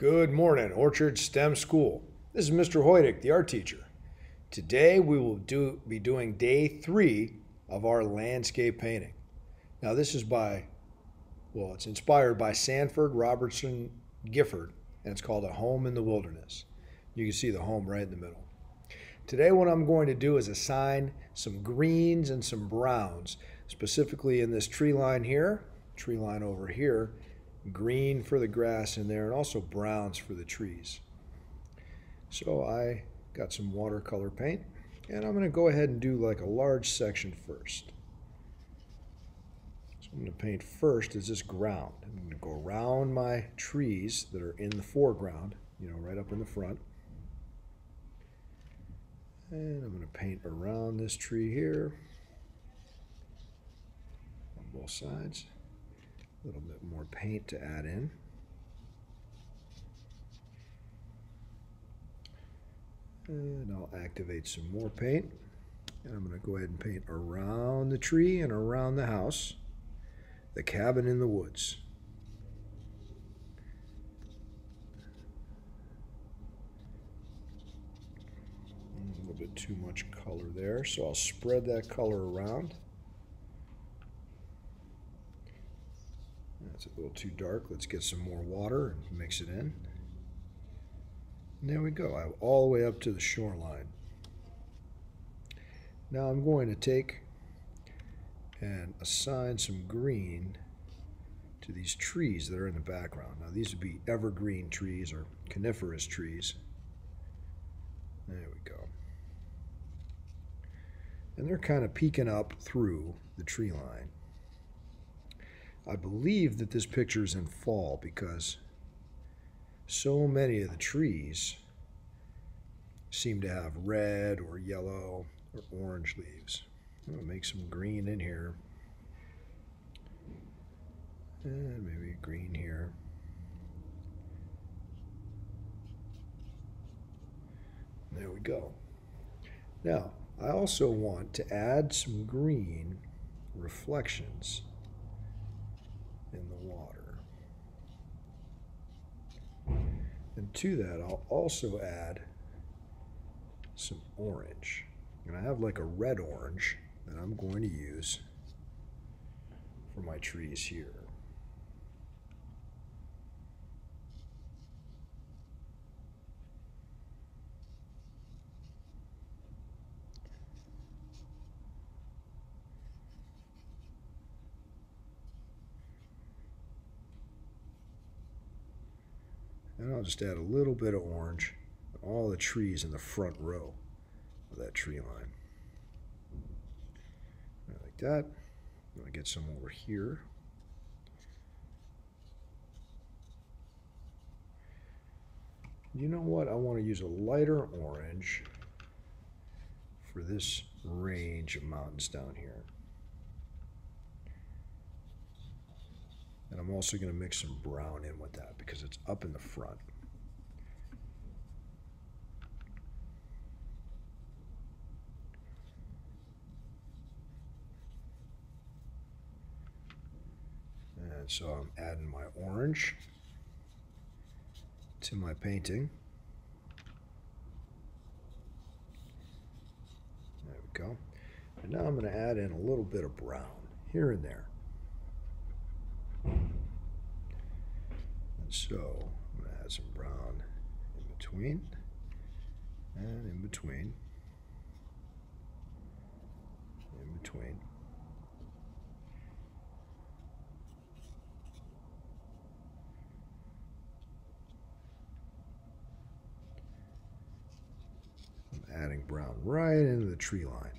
Good morning, Orchard STEM School. This is Mr. Hoydick, the art teacher. Today we will be doing day 3 of our landscape painting. Now this is it's inspired by Sanford Robertson Gifford, and it's called A Home in the Wilderness. You can see the home right in the middle. Today what I'm going to do is assign some greens and some browns, specifically in this tree line here, tree line over here, green for the grass in there, and also browns for the trees. So I got some watercolor paint, and I'm going to go ahead and do like a large section first. So I'm going to paint first is this ground. I'm going to go around my trees that are in the foreground, right up in the front. And I'm going to paint around this tree here on both sides. A little bit more paint to add in. And I'll activate some more paint. And I'm going to go ahead and paint around the tree and around the house, the cabin in the woods. A little bit too much color there, so I'll spread that color around. That's a little too dark. Let's get some more water and mix it in. And there we go, all the way up to the shoreline. Now I'm going to take and assign some green to these trees that are in the background. Now these would be evergreen trees or coniferous trees. There we go. And they're kind of peeking up through the tree line. I believe that this picture is in fall because so many of the trees seem to have red or yellow or orange leaves. I'm going to make some green in here. And maybe green here. There we go. Now, I also want to add some green reflections in the water. And to that, I'll also add some orange. And I have like a red orange that I'm going to use for my trees here. And I'll just add a little bit of orange on all the trees in the front row of that tree line. Like that. I'm going to get some over here. You know what? I want to use a lighter orange for this range of mountains down here. And I'm also going to mix some brown in with that because it's up in the front. And so I'm adding my orange to my painting. There we go. And now I'm going to add in a little bit of brown here and there. And so I'm going to add some brown in between and in between, in between. I'm adding brown right into the tree line.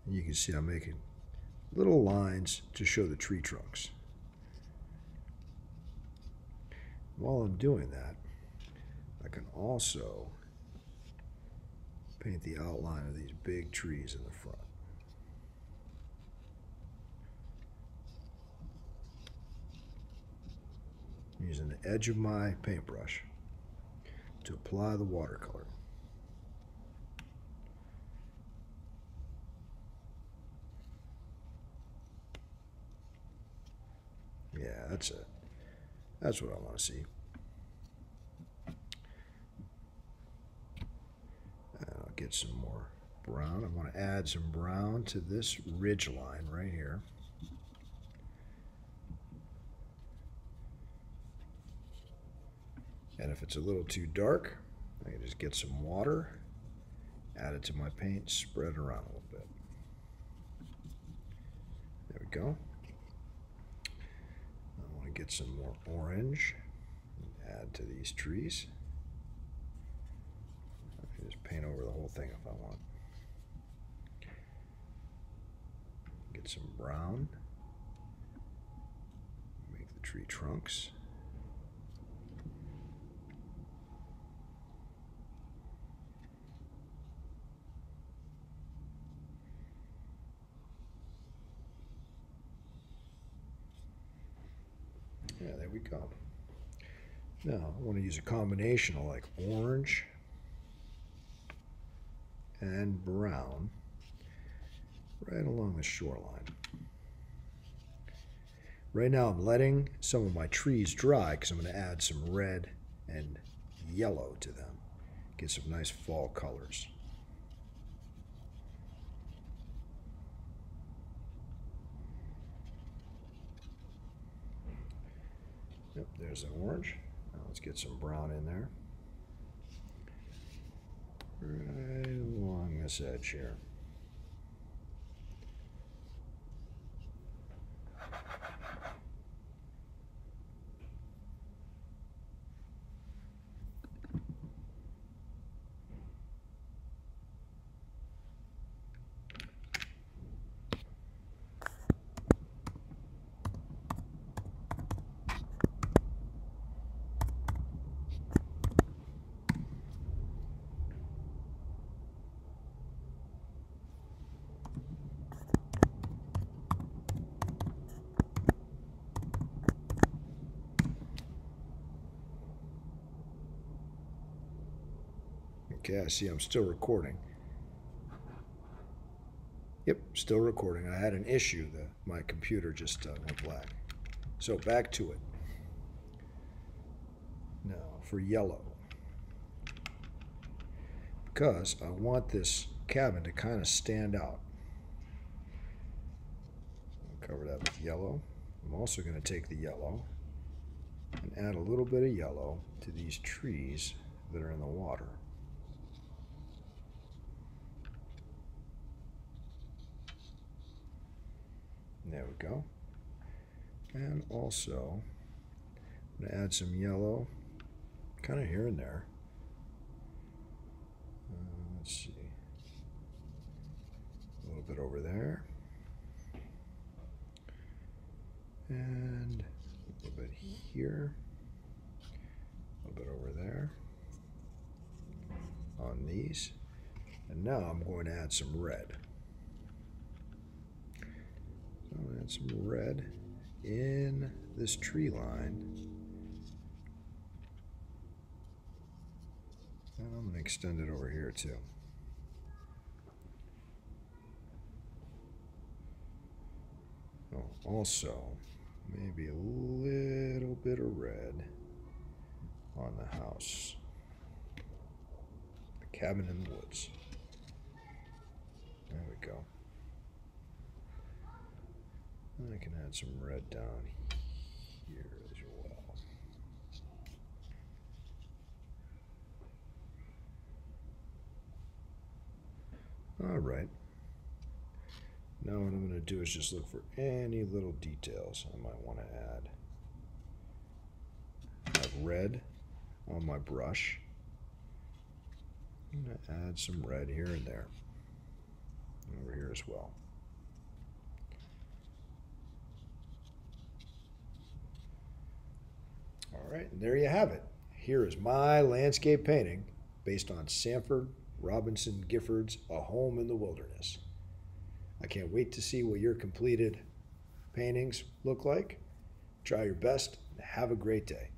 And you can see I'm making little lines to show the tree trunks. While I'm doing that, I can also paint the outline of these big trees in the front. the edge of my paintbrush to apply the watercolor. Yeah, that's it. That's what I want to see. And I'll get some more brown. I want to add some brown to this ridge line right here. And if it's a little too dark, I can just get some water, add it to my paint, spread it around a little bit. There we go. I want to get some more orange and add to these trees. I can just paint over the whole thing if I want. Get some brown. Make the tree trunks. Yeah, there we go. Now, I want to use a combination of like orange and brown right along the shoreline. Right now I'm letting some of my trees dry because I'm going to add some red and yellow to them. Get some nice fall colors. Yep, there's the orange. Now let's get some brown in there. Right along this edge here. Okay, I see I'm still recording. Yep, still recording. I had an issue. My computer just went black. So back to it. Now for yellow. Because I want this cabin to kind of stand out. I'll cover that with yellow. I'm also going to take the yellow and add a little bit of yellow to these trees that are in the water. There we go. And also, I'm going to add some yellow, kind of here and there. Let's see. A little bit over there. And a little bit here. A little bit over there. On these. And now I'm going to add some red. I'll add some red in this tree line. And I'm going to extend it over here too. Oh, also, maybe a little bit of red on the house. The cabin in the woods. There we go. I can add some red down here as well. All right. Now what I'm going to do is just look for any little details I might want to add. I have red on my brush. I'm going to add some red here and there. Over here as well. All right, and there you have it. Here is my landscape painting based on Sanford Robinson Gifford's A Home in the Wilderness. I can't wait to see what your completed paintings look like. Try your best and have a great day.